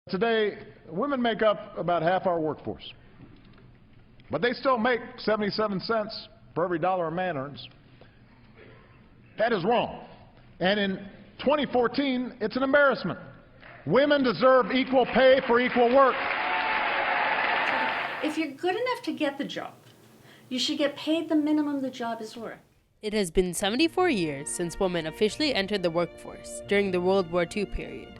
Today, women make up about half our workforce, but they still make 77 cents for every dollar a man earns. That is wrong. And in 2014, it's an embarrassment. Women deserve equal pay for equal work. If you're good enough to get the job, you should get paid the minimum the job is worth. It has been 74 years since women officially entered the workforce during the World War II period.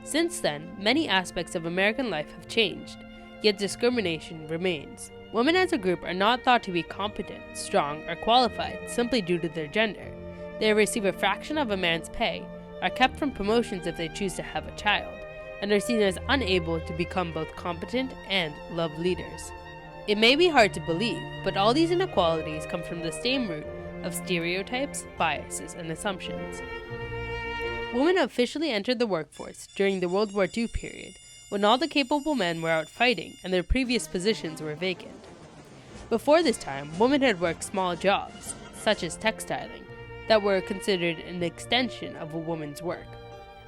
Since then, many aspects of American life have changed, yet discrimination remains. Women as a group are not thought to be competent, strong, or qualified simply due to their gender. They receive a fraction of a man's pay, are kept from promotions if they choose to have a child, and are seen as unable to become both competent and love leaders. It may be hard to believe, but all these inequalities come from the same root of stereotypes, biases, and assumptions. Women officially entered the workforce during the World War II period, when all the capable men were out fighting and their previous positions were vacant. Before this time, women had worked small jobs, such as textiling, that were considered an extension of a woman's work.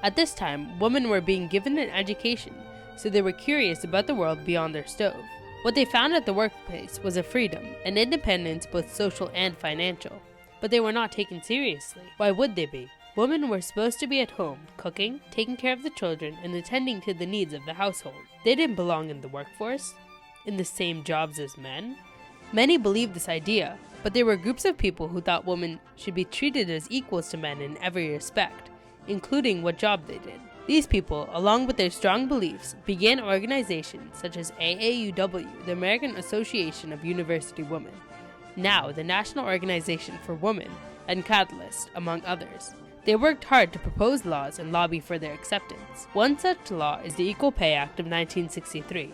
At this time, women were being given an education, so they were curious about the world beyond their stove. What they found at the workplace was a freedom, an independence both social and financial. But they were not taken seriously. Why would they be? Women were supposed to be at home, cooking, taking care of the children, and attending to the needs of the household. They didn't belong in the workforce, in the same jobs as men. Many believed this idea, but there were groups of people who thought women should be treated as equals to men in every respect, including what job they did. These people, along with their strong beliefs, began organizations such as AAUW, the American Association of University Women, now the National Organization for Women, and Catalyst, among others. They worked hard to propose laws and lobby for their acceptance. One such law is the Equal Pay Act of 1963,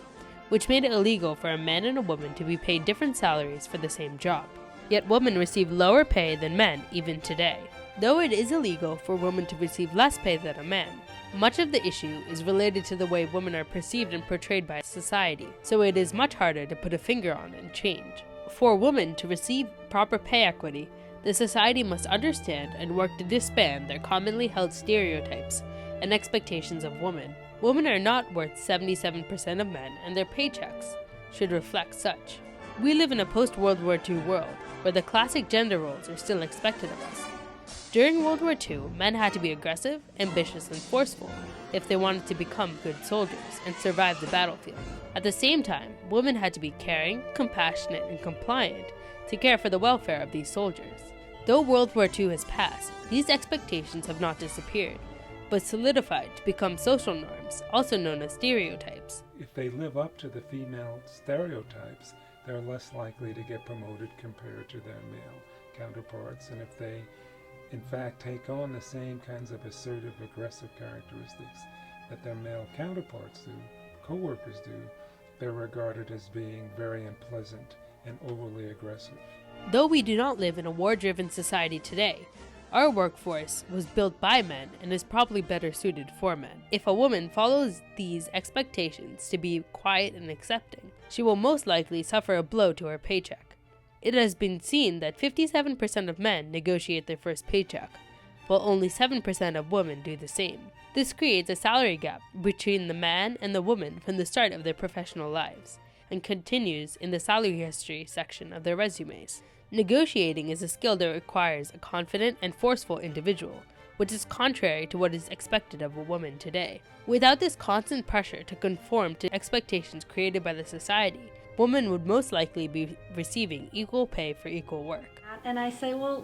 which made it illegal for a man and a woman to be paid different salaries for the same job. Yet women receive lower pay than men even today. Though it is illegal for women to receive less pay than a man, much of the issue is related to the way women are perceived and portrayed by society, so it is much harder to put a finger on and change. For women to receive proper pay equity, the society must understand and work to disband their commonly held stereotypes and expectations of women. Women are not worth 77% of men, and their paychecks should reflect such. We live in a post-World War II world, where the classic gender roles are still expected of us. During World War II, men had to be aggressive, ambitious, and forceful if they wanted to become good soldiers and survive the battlefield. At the same time, women had to be caring, compassionate, and compliant to care for the welfare of these soldiers. Though World War II has passed, these expectations have not disappeared, but solidified to become social norms, also known as stereotypes. If they live up to the female stereotypes, they're less likely to get promoted compared to their male counterparts, and if they in fact take on the same kinds of assertive, aggressive characteristics that their male counterparts do, co-workers do, they're regarded as being very unpleasant and overly aggressive. Though we do not live in a war-driven society today, our workforce was built by men and is probably better suited for men. If a woman follows these expectations to be quiet and accepting, she will most likely suffer a blow to her paycheck. It has been seen that 57% of men negotiate their first paycheck, while only 7% of women do the same. This creates a salary gap between the man and the woman from the start of their professional lives, and continues in the salary history section of their resumes. Negotiating is a skill that requires a confident and forceful individual, which is contrary to what is expected of a woman today. Without this constant pressure to conform to expectations created by the society, women would most likely be receiving equal pay for equal work. And I say, well,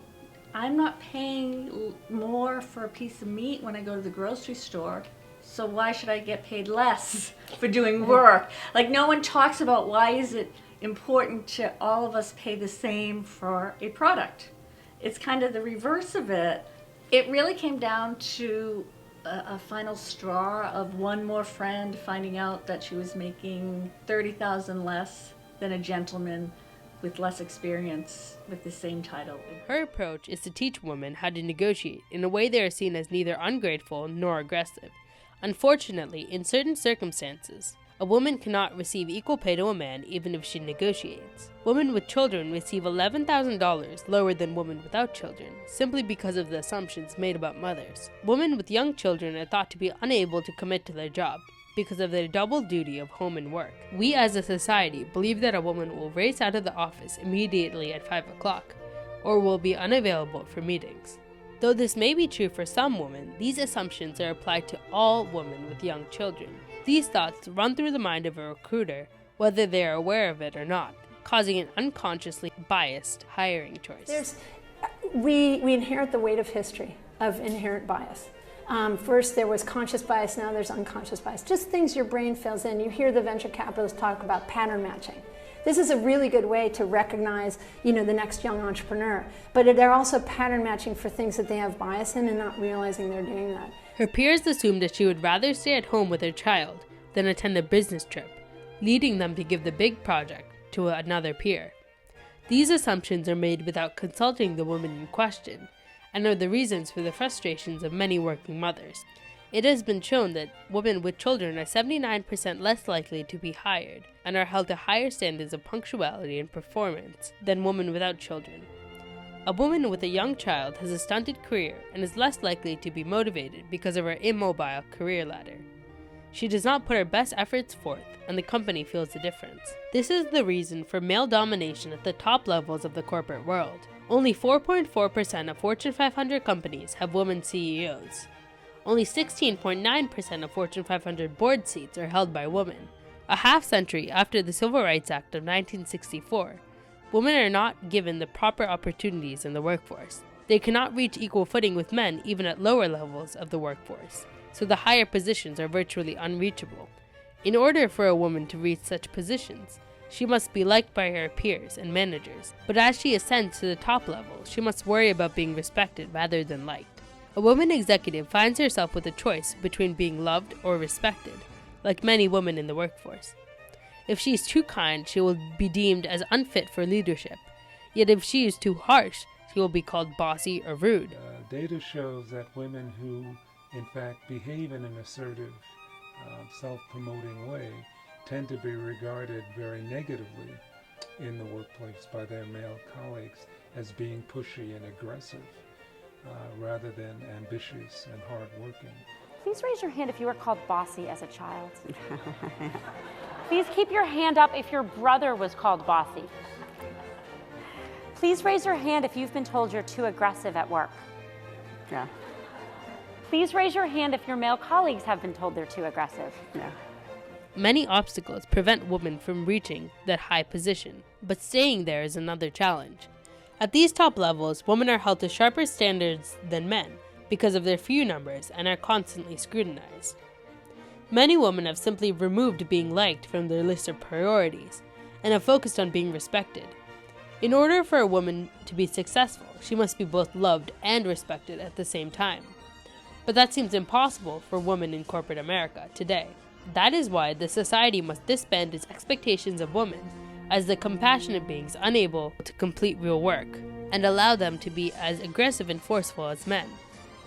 I'm not paying more for a piece of meat when I go to the grocery store, so why should I get paid less for doing work? Like, no one talks about why is it important to all of us pay the same for a product. It's kind of the reverse of it. It really came down to a final straw of one more friend finding out that she was making $30,000 less than a gentleman with less experience with the same title. Her approach is to teach women how to negotiate in a way they are seen as neither ungrateful nor aggressive. Unfortunately, in certain circumstances, a woman cannot receive equal pay to a man even if she negotiates. Women with children receive $11,000 lower than women without children, simply because of the assumptions made about mothers. Women with young children are thought to be unable to commit to their job, because of their double duty of home and work. We as a society believe that a woman will race out of the office immediately at 5 o'clock, or will be unavailable for meetings. Though this may be true for some women, these assumptions are applied to all women with young children. These thoughts run through the mind of a recruiter, whether they are aware of it or not, causing an unconsciously biased hiring choice. We inherit the weight of history, of inherent bias. First there was conscious bias, now there's unconscious bias. Just things your brain fills in. You hear the venture capitalists talk about pattern matching. This is a really good way to recognize, the next young entrepreneur. But they're also pattern matching for things that they have bias in and not realizing they're doing that. Her peers assumed that she would rather stay at home with her child than attend a business trip, leading them to give the big project to another peer. These assumptions are made without consulting the woman in question, and are the reasons for the frustrations of many working mothers. It has been shown that women with children are 79% less likely to be hired and are held to higher standards of punctuality and performance than women without children. A woman with a young child has a stunted career and is less likely to be motivated because of her immobile career ladder. She does not put her best efforts forth, and the company feels the difference. This is the reason for male domination at the top levels of the corporate world. Only 4.4% of Fortune 500 companies have women CEOs. Only 16.9% of Fortune 500 board seats are held by women. A half-century after the Civil Rights Act of 1964, women are not given the proper opportunities in the workforce. They cannot reach equal footing with men even at lower levels of the workforce, so the higher positions are virtually unreachable. In order for a woman to reach such positions, she must be liked by her peers and managers, but as she ascends to the top level, she must worry about being respected rather than liked. A woman executive finds herself with a choice between being loved or respected, like many women in the workforce. If she is too kind, she will be deemed as unfit for leadership, yet if she is too harsh, she will be called bossy or rude. Data shows that women who, in fact, behave in an assertive, self-promoting way tend to be regarded very negatively in the workplace by their male colleagues as being pushy and aggressive, rather than ambitious and hardworking. Please raise your hand if you were called bossy as a child. Please keep your hand up if your brother was called bossy. Please raise your hand if you've been told you're too aggressive at work. Yeah. Please raise your hand if your male colleagues have been told they're too aggressive. Yeah. Many obstacles prevent women from reaching that high position, but staying there is another challenge. At these top levels, women are held to sharper standards than men because of their few numbers and are constantly scrutinized. Many women have simply removed being liked from their list of priorities and have focused on being respected. In order for a woman to be successful, she must be both loved and respected at the same time. But that seems impossible for women in corporate America today. That is why the society must disband its expectations of women as the compassionate beings unable to complete real work, and allow them to be as aggressive and forceful as men.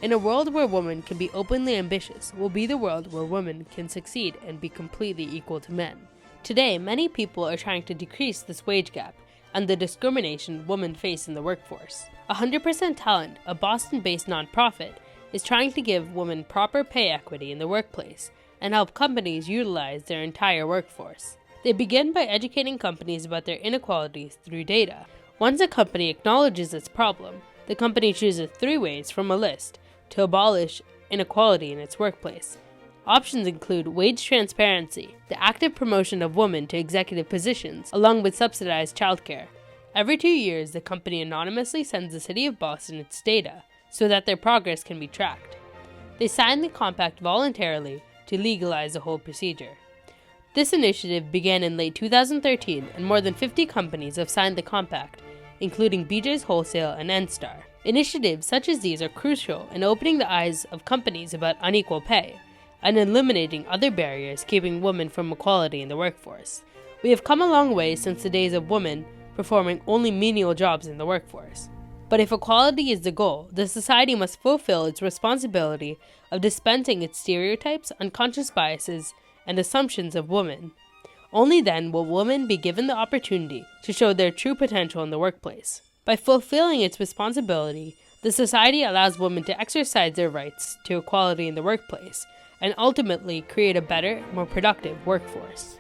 In a world where women can be openly ambitious will be the world where women can succeed and be completely equal to men. Today, many people are trying to decrease this wage gap and the discrimination women face in the workforce. 100% Talent, a Boston-based nonprofit, is trying to give women proper pay equity in the workplace and help companies utilize their entire workforce. They begin by educating companies about their inequalities through data. Once a company acknowledges its problem, the company chooses 3 ways from a list to abolish inequality in its workplace. Options include wage transparency, the active promotion of women to executive positions, along with subsidized childcare. Every 2 years, the company anonymously sends the city of Boston its data so that their progress can be tracked. They sign the compact voluntarily to legalize the whole procedure. This initiative began in late 2013, and more than 50 companies have signed the compact, including BJ's Wholesale and NSTAR. Initiatives such as these are crucial in opening the eyes of companies about unequal pay, and eliminating other barriers keeping women from equality in the workforce. We have come a long way since the days of women performing only menial jobs in the workforce. But if equality is the goal, the society must fulfill its responsibility of dispensing its stereotypes, unconscious biases, and assumptions of women. Only then will women be given the opportunity to show their true potential in the workplace. By fulfilling its responsibility, the society allows women to exercise their rights to equality in the workplace, and ultimately create a better, more productive workforce.